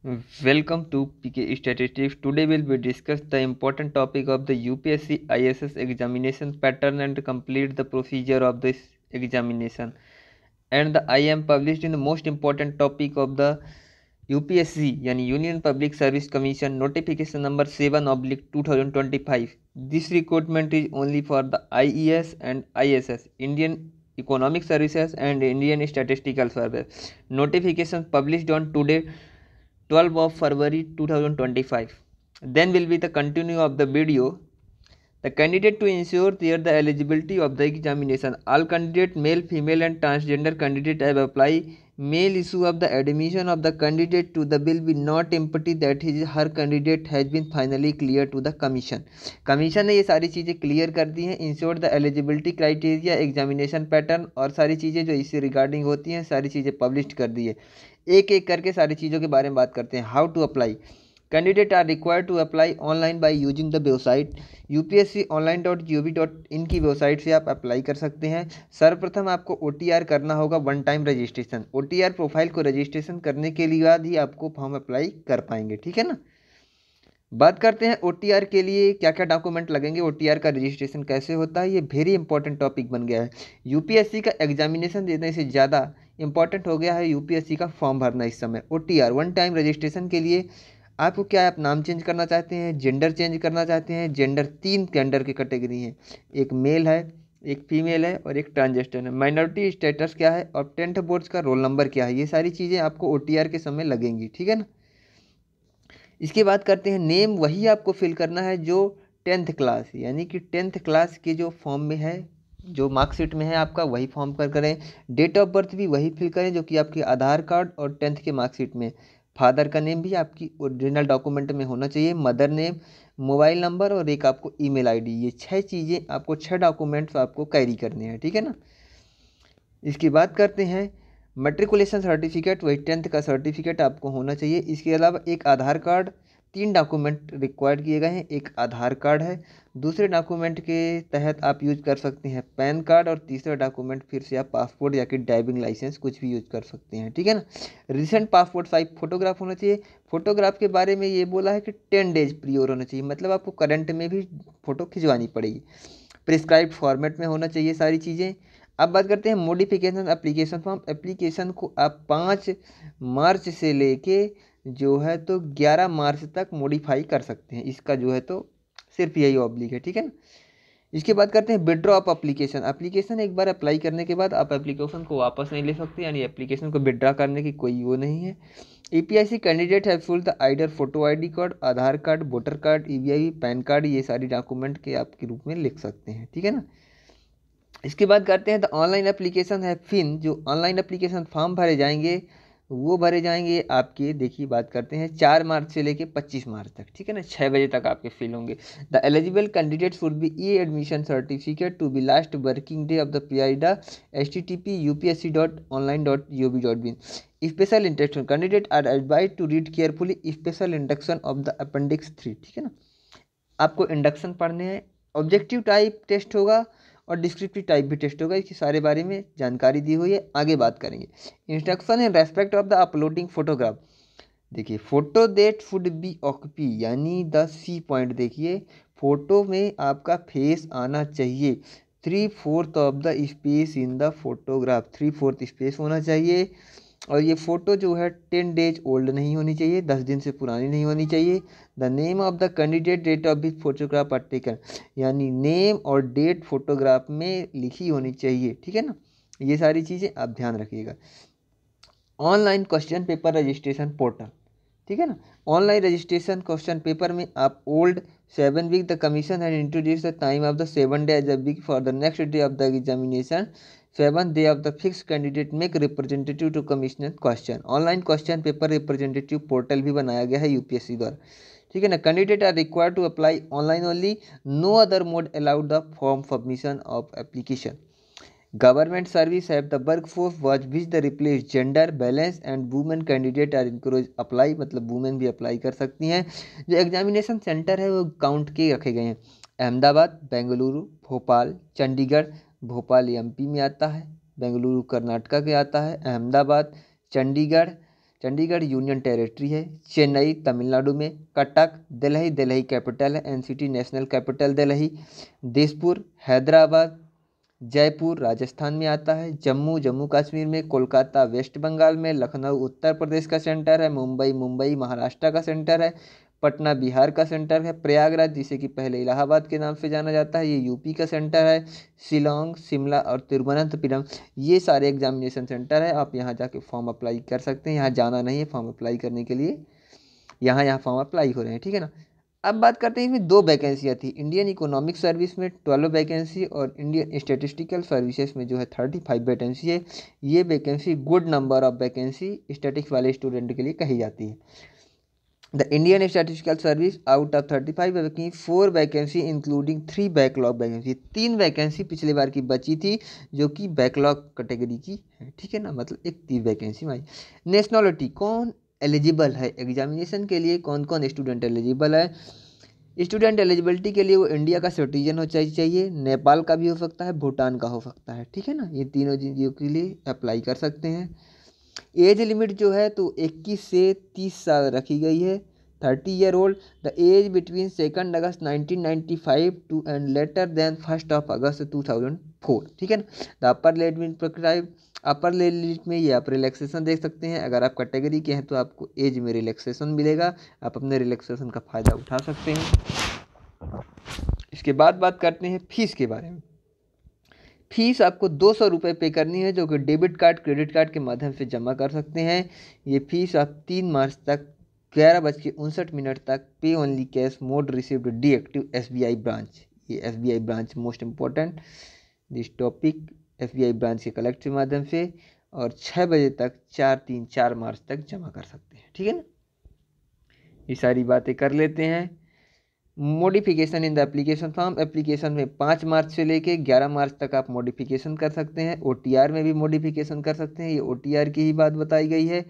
Welcome to PK Statistics. Today we'll be discuss the important topic of the UPSC ISS examination pattern and complete the procedure of this examination. And the IM published in the most important topic of the UPSC यानी Union Public Service Commission notification number 7/2025. This recruitment is only for the IES and ISS Indian Economic Services and Indian Statistical Service. Notification published on today 12 of February 2025. Then will be the continue of the video. The candidate to ensure the eligibility of the examination. All candidate male, female and transgender candidate have applied. Male issue of the admission of the candidate to the bill will not imply that her candidate has been finally clear to the commission. Commission ने ये सारी चीज़ें clear कर दी हैं. Ensure the eligibility criteria, examination pattern और सारी चीज़ें जो इससे रिगार्डिंग होती हैं सारी चीज़ें पब्लिश कर दी है. एक एक करके सारी चीज़ों के बारे में बात करते हैं. How to apply. Candidate are required to apply online by using the website upsconline.gov.in की वेबसाइट से आप अप्लाई कर सकते हैं. सर्वप्रथम आपको OTR करना होगा, one time registration. OTR profile को रजिस्ट्रेशन करने के लिए बाद ही आपको फॉर्म अप्लाई कर पाएंगे. ठीक है ना. बात करते हैं OTR के लिए क्या क्या डॉक्यूमेंट लगेंगे, OTR का रजिस्ट्रेशन कैसे होता है. ये वेरी इंपॉर्टेंट टॉपिक बन गया है. यूपीएससी का एग्जामिनेशन देने से ज़्यादा इंपॉर्टेंट हो गया है यूपीएससी का फॉर्म भरना इस समय. OTR वन टाइम रजिस्ट्रेशन के लिए आपको क्या है, आप नाम चेंज करना चाहते हैं, जेंडर चेंज करना चाहते हैं. जेंडर 3 जेंडर की कैटेगरी हैं, एक मेल है, एक फीमेल है और एक ट्रांसजेंडर है. माइनॉरिटी स्टेटस क्या है और 10th बोर्ड का रोल नंबर क्या है, ये सारी चीज़ें आपको OTR के समय लगेंगी. ठीक है ना. इसके बाद करते हैं नेम. वही आपको फिल करना है जो 10th क्लास यानी कि 10th क्लास के जो फॉर्म में है, जो मार्कशीट में है आपका, वही फॉर्म पर करें. डेट ऑफ बर्थ भी वही फिल करें जो कि आपके आधार कार्ड और 10th के मार्कशीट में. फादर का नेम भी आपकी ओरिजिनल डॉक्यूमेंट में होना चाहिए. मदर नेम, मोबाइल नंबर और एक आपको ईमेल आईडी. ये 6 चीज़ें आपको, 6 डॉक्यूमेंट्स आपको कैरी करने हैं. ठीक है ना. इसकी बात करते हैं मैट्रिकुलेशन सर्टिफिकेट, वही 10th का सर्टिफिकेट आपको होना चाहिए. इसके अलावा एक आधार कार्ड. 3 डॉक्यूमेंट रिक्वायर्ड किए गए हैं. एक आधार कार्ड है, दूसरे डॉक्यूमेंट के तहत आप यूज कर सकते हैं पैन कार्ड और तीसरा डॉक्यूमेंट फिर से आप पासपोर्ट या कि ड्राइविंग लाइसेंस कुछ भी यूज कर सकते हैं. ठीक है ना. रिसेंट पासपोर्ट साइज फोटोग्राफ होना चाहिए. फोटोग्राफ के बारे में ये बोला है कि 10 डेज प्रियोर होना चाहिए, मतलब आपको करंट में भी फ़ोटो खिंचवानी पड़ेगी. प्रिस्क्राइब्ड फॉर्मेट में होना चाहिए सारी चीज़ें. अब बात करते हैं मॉडिफिकेशन एप्लीकेशन फॉर्म. एप्लीकेशन को आप 5 मार्च से लेके जो है तो 11 मार्च तक मॉडिफाई कर सकते हैं. इसका जो है तो सिर्फ यही ऑब्लिक है. ठीक है ना. इसके बाद करते हैं विड्रॉ ऑफ एप्लीकेशन. एप्लीकेशन एक बार अप्लाई करने के बाद आप एप्लीकेशन को वापस नहीं ले सकते, यानी एप्लीकेशन को विड्रॉ करने की कोई वो नहीं है. EPIC कैंडिडेट है full the आइडर photo ID card, Aadhaar card, voter card, EVI, pan card, ये सारी डॉक्यूमेंट के आपके रूप में लिख सकते हैं. ठीक है ना. इसके बाद करते हैं द ऑनलाइन एप्लीकेशन है फिन. जो ऑनलाइन एप्लीकेशन फॉर्म भरे जाएंगे वो भरे जाएंगे आपके, देखिए बात करते हैं 4 मार्च से लेके 25 मार्च तक. ठीक है ना. 6 बजे तक आपके फिल होंगे. The eligible candidate should be admission certificate to be last working day of the पीआईडा http://upsc.online.gov.in. Special instruction candidate are advise to read carefully special induction of the appendix 3. ठीक है ना. आपको इंडक्शन पढ़ने हैं. ऑब्जेक्टिव टाइप टेस्ट होगा और descriptive type भी टेस्ट होगा. इसके सारे बारे में जानकारी दी हुई है, आगे बात करेंगे. Instruction in respect of the uploading photograph. देखिए फोटो दैट शुड बी ऑक्यूपी यानी 10C पॉइंट. देखिए फोटो में आपका फेस आना चाहिए. 3/4 of the space in the photograph, 3/4 space होना चाहिए. और ये फ़ोटो जो है 10 डेज ओल्ड नहीं होनी चाहिए, 10 दिन से पुरानी नहीं होनी चाहिए. The name of the candidate, date of which photograph are taken, यानी नेम और डेट फोटोग्राफ में लिखी होनी चाहिए. ठीक है ना. ये सारी चीज़ें आप ध्यान रखिएगा. Online question paper registration portal. ठीक है ना. ऑनलाइन रजिस्ट्रेशन क्वेश्चन पेपर में आप old 7 week the commission and introduce the time of the 7 day as a week for the next day of the examination. 7th day of the fixed candidate make representative to commissioner question. ऑनलाइन question पेपर representative portal भी बनाया गया है UPSC द्वारा. ठीक है ना. Candidate are required to apply online only, no other mode allowed the form submission of application. Government service have the workforce watch which the replace gender balance and women candidate are encourage apply, मतलब women भी apply कर सकती हैं. जो examination centre है वो count के रखे गए हैं. अहमदाबाद, बेंगलुरु, भोपाल, चंडीगढ़. भोपाल MP में आता है, बेंगलुरु कर्नाटका के आता है, अहमदाबाद, चंडीगढ़ चंडीगढ़ यूनियन टेरिटरी है। चेन्नई तमिलनाडु में। कटक दिल्ली, दिल्ली कैपिटल है। NCT national capital Delhi. Dispur Hyderabad. Jaipur Rajasthan में आता है। जम्मू जम्मू कश्मीर में। कोलकाता वेस्ट बंगाल में। लखनऊ उत्तर प्रदेश का सेंटर है। मुंबई मुंबई महाराष्ट्र का सेंटर है। पटना बिहार का सेंटर है। प्रयागराज जिसे कि पहले इलाहाबाद के नाम से जाना जाता है, ये यूपी का सेंटर है। शिलोंग, शिमला और तिरुवनंतपुरम ये सारे एग्जामिनेशन सेंटर है। आप यहाँ जाके फॉर्म अप्लाई कर सकते हैं, यहाँ जाना नहीं है फॉर्म अप्लाई करने के लिए, यहाँ फॉर्म अप्लाई हो रहे हैं, ठीक है ना। अब बात करते हैं इसमें 2 वैकेंसियाँ थी। इंडियन इकोनॉमिक सर्विस में 12 वैकेंसी और इंडियन स्टैटिस्टिकल सर्विसेज में जो है 35 वैकेंसी है। ये vacancy good number of vacancy statics वाले स्टूडेंट के लिए कही जाती है। The Indian statistical service out of 35 vacancy 4 vacancy including 3 backlog vacancy, 3 vacancy पिछले बार की बची थी जो कि बैकलॉग कैटेगरी की है, ठीक है ना, मतलब एक 3 वैकेंसी में आई। नेशनलिटी कौन एलिजिबल है एग्जामिनेशन के लिए, कौन कौन स्टूडेंट एलिजिबल है। स्टूडेंट एलिजिबिलिटी के लिए वो इंडिया का सिटीजन हो चाहिए, नेपाल का भी हो सकता है, भूटान का हो सकता है, ठीक है ना। ये तीनों चीज़ों के लिए अप्लाई कर सकते हैं। एज लिमिट जो है तो 21 से 30 साल रखी गई है, 30 year old. The age between 2 August 1995 to and later than 1 August 2004, ठीक है ना। The upper limit prescribe, upper limit में ये आप रिलैक्सेशन देख सकते हैं। अगर आप कैटेगरी के हैं तो आपको एज में रिलैक्सेशन मिलेगा, आप अपने रिलैक्सेशन का फ़ायदा उठा सकते हैं। इसके बाद बात करते हैं फीस के बारे में। फीस आपको 200 रुपये पे करनी है, जो कि डेबिट कार्ड क्रेडिट कार्ड के माध्यम से जमा कर सकते हैं। ये फीस आप 3 मार्च तक 11:59 तक पे only cash mode received deactive SBI branch, ये SBI branch most important this topic, SBI branch के कलेक्ट के माध्यम से, और 6 बजे तक 4 मार्च तक जमा कर सकते हैं, ठीक है ना। ये सारी बातें कर लेते हैं। Modification in the application form, application में 5 मार्च से लेके 11 मार्च तक आप मॉडिफिकेशन कर सकते हैं। OTR में भी मॉडिफिकेशन कर सकते हैं, ये OTR की ही बात बताई गई है।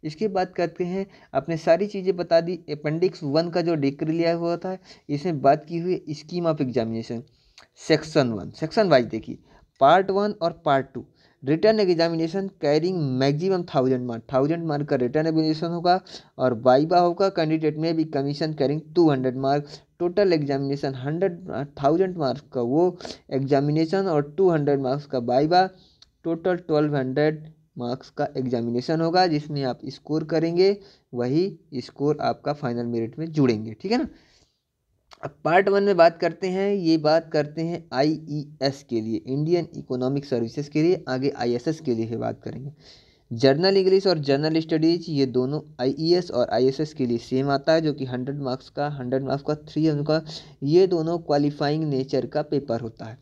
इसके बाद करते हैं, आपने सारी चीज़ें बता दी। अपेंडिक्स 1 का जो डिक्री लिया हुआ था इसमें बात की हुई scheme of examination. Section 1 section wise देखिए, पार्ट 1 और part 2 return examination carrying maximum 1000 mark का रिटर्न एग्जामिनेशन होगा, और वाइवा होगा। कैंडिडेट में भी commission carrying 200 mark. Total examination 1000 marks का वो एग्जामिनेशन और 200 मार्क्स का वाइवा, टोटल 1200 मार्क्स का एग्जामिनेशन होगा, जिसमें आप स्कोर करेंगे, वही स्कोर आपका फाइनल मेरिट में जुड़ेंगे, ठीक है ना। अब पार्ट 1 में बात करते हैं, ये बात करते हैं IES के लिए, इंडियन इकोनॉमिक सर्विसेज के लिए, आगे ISS के लिए बात करेंगे। जर्नल इंग्लिश और जर्नल स्टडीज ये दोनों IES और ISS के लिए सेम आता है, जो कि 100 मार्क्स का 300 का, ये दोनों क्वालिफाइंग नेचर का पेपर होता है।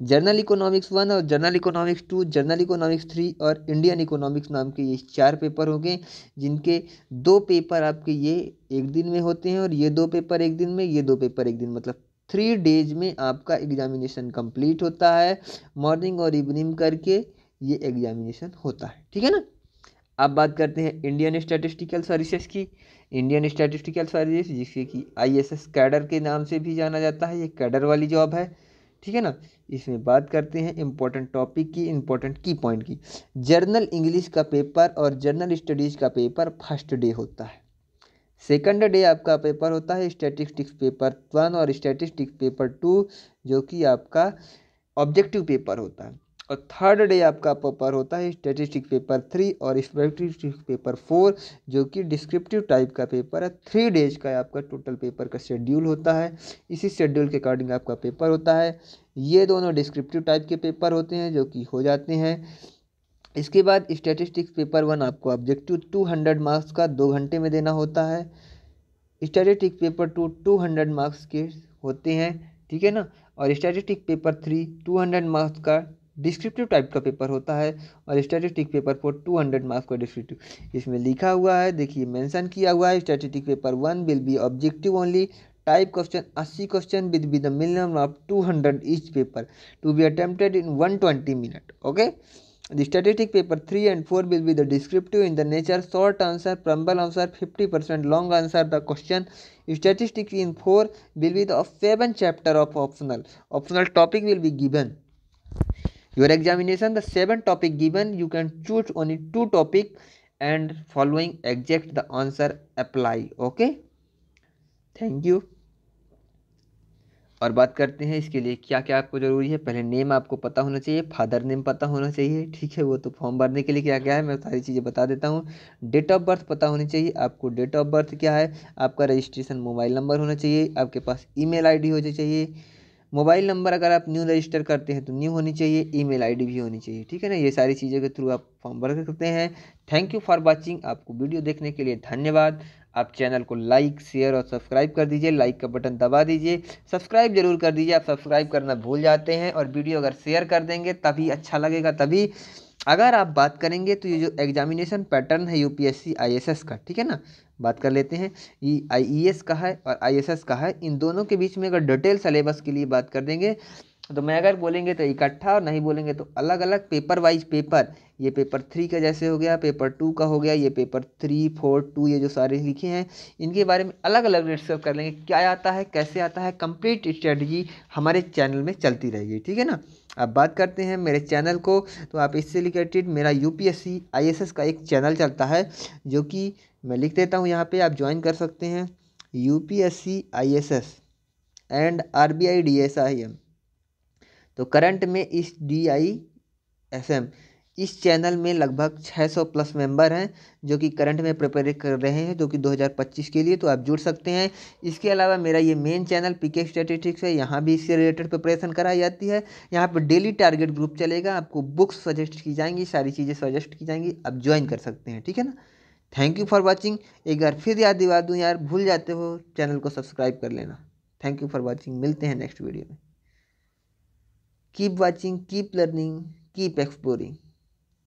जर्नल इकोनॉमिक्स 1 और जर्नल इकोनॉमिक्स 2, जर्नल इकोनॉमिक्स 3 और इंडियन इकोनॉमिक्स नाम के ये 4 पेपर होंगे, जिनके 2 पेपर आपके ये एक दिन में होते हैं, और ये 2 पेपर एक दिन में, ये 2 पेपर एक दिन, मतलब 3 डेज में आपका एग्जामिनेशन कंप्लीट होता है। मॉर्निंग और इवनिंग करके ये एग्जामिनेशन होता है, ठीक है ना। अब बात करते हैं इंडियन स्टैटिस्टिकल सर्विसेज की। इंडियन स्टैटिस्टिकल सर्विस जिसके कि ISS कैडर के नाम से भी जाना जाता है, ये कैडर वाली जॉब है, ठीक है ना। इसमें बात करते हैं इंपॉर्टेंट टॉपिक की, इंपॉर्टेंट की पॉइंट की। जर्नल इंग्लिश का पेपर और जर्नल स्टडीज का पेपर फर्स्ट डे होता है। सेकंड डे आपका पेपर होता है स्टैटिस्टिक्स पेपर 1 और स्टैटिस्टिक्स पेपर 2, जो कि आपका ऑब्जेक्टिव पेपर होता है। और थर्ड डे आपका पेपर होता है स्टैटिस्टिक्स पेपर 3 और स्टैटिस्टिक्स पेपर 4, जो कि डिस्क्रिप्टिव टाइप का पेपर है। 3 डेज का आपका टोटल पेपर का शेड्यूल होता है, इसी शेड्यूल के अकॉर्डिंग आपका पेपर होता है। ये दोनों डिस्क्रिप्टिव टाइप के पेपर होते हैं, जो कि हो जाते हैं। इसके बाद स्टैटिस्टिक्स पेपर 1 आपको ऑब्जेक्टिव 200 मार्क्स का 2 घंटे में देना होता है। स्टैटिस्टिक्स पेपर 2 200 मार्क्स के होते हैं, ठीक है ना। और स्टैटिस्टिक्स पेपर 3 200 मार्क्स का डिस्क्रिप्टिव टाइप का पेपर होता है, और स्टैटिस्टिक्स पेपर 4 200 मार्क्स का डिस्क्रिप्टिव। इसमें लिखा हुआ है, देखिए मेंशन किया हुआ है, statistics paper 1 will be objective only, type question 80 question with the minimum of 200 each paper to be attempted in 120 minute, okay. The statistic paper 3 and 4 will be the descriptive in the nature, short answer, preamble answer, 50%, long answer the question. Statistics in 4 will be the 7 chapter of optional. Optional topic will be given. Your examination, the 7 topic given, you can choose only 2 topic and following exact the answer apply. Okay, thank you. और बात करते हैं इसके लिए क्या क्या आपको ज़रूरी है। पहले नेम आपको पता होना चाहिए, फादर नेम पता होना चाहिए, ठीक है। वो तो फॉर्म भरने के लिए क्या क्या है मैं सारी चीज़ें बता देता हूँ। डेट ऑफ बर्थ पता होनी चाहिए आपको, डेट ऑफ बर्थ क्या है, आपका रजिस्ट्रेशन मोबाइल नंबर होना चाहिए, आपके पास ईमेल आईडी होनी चाहिए। मोबाइल नंबर अगर आप न्यू रजिस्टर करते हैं तो न्यू होनी चाहिए, ईमेल आईडी भी होनी चाहिए, ठीक है ना। ये सारी चीज़ों के थ्रू आप फॉर्म भर सकते हैं। Thank you for watching. आपको वीडियो देखने के लिए धन्यवाद। आप चैनल को लाइक शेयर और सब्सक्राइब कर दीजिए, लाइक का बटन दबा दीजिए, सब्सक्राइब जरूर कर दीजिए। आप सब्सक्राइब करना भूल जाते हैं, और वीडियो अगर शेयर कर देंगे तभी अच्छा लगेगा। तभी अगर आप बात करेंगे तो ये जो एग्जामिनेशन पैटर्न है यूपीएससी आईएएस का, ठीक है ना, बात कर लेते हैं। ये आईईएस का है और आईएएस का है, इन दोनों के बीच में अगर डिटेल सिलेबस के लिए बात कर देंगे तो मैं अगर बोलेंगे तो इकट्ठा, और नहीं बोलेंगे तो अलग अलग पेपर वाइज पेपर। ये पेपर 3 का जैसे हो गया, पेपर 2 का हो गया, ये पेपर 3, 4, 2 ये जो सारे लिखे हैं इनके बारे में अलग अलग डिस्कस कर लेंगे। क्या आता है, कैसे आता है, कंप्लीट स्ट्रेटजी हमारे चैनल में चलती रहेगी, ठीक है ना। अब बात करते हैं मेरे चैनल को, तो आप इससे रिलेटेड मेरा यूपीएससी आईएएस का एक चैनल चलता है, जो कि मैं लिख देता हूँ यहाँ पे, आप ज्वाइन कर सकते हैं। UPSC IAS and RBI DSIM. तो करंट में इस DISM इस चैनल में लगभग 600 प्लस मेंबर हैं जो कि करंट में प्रिपेयर कर रहे हैं, जो कि 2025 के लिए। तो आप जुड़ सकते हैं। इसके अलावा मेरा ये मेन चैनल पीके स्टैटिस्टिक्स है, यहाँ भी इससे रिलेटेड प्रिपरेशन कराई जाती है। यहाँ पर डेली टारगेट ग्रुप चलेगा, आपको बुक्स सजेस्ट की जाएंगी, सारी चीज़ें सजेस्ट की जाएंगी, आप ज्वाइन कर सकते हैं, ठीक है ना। Thank you for watching. एक बार फिर याद दिला दूँ यार, भूल जाते हो, चैनल को सब्सक्राइब कर लेना। थैंक यू फॉर वॉचिंग, मिलते हैं नेक्स्ट वीडियो में। Keep watching, keep learning, keep exploring.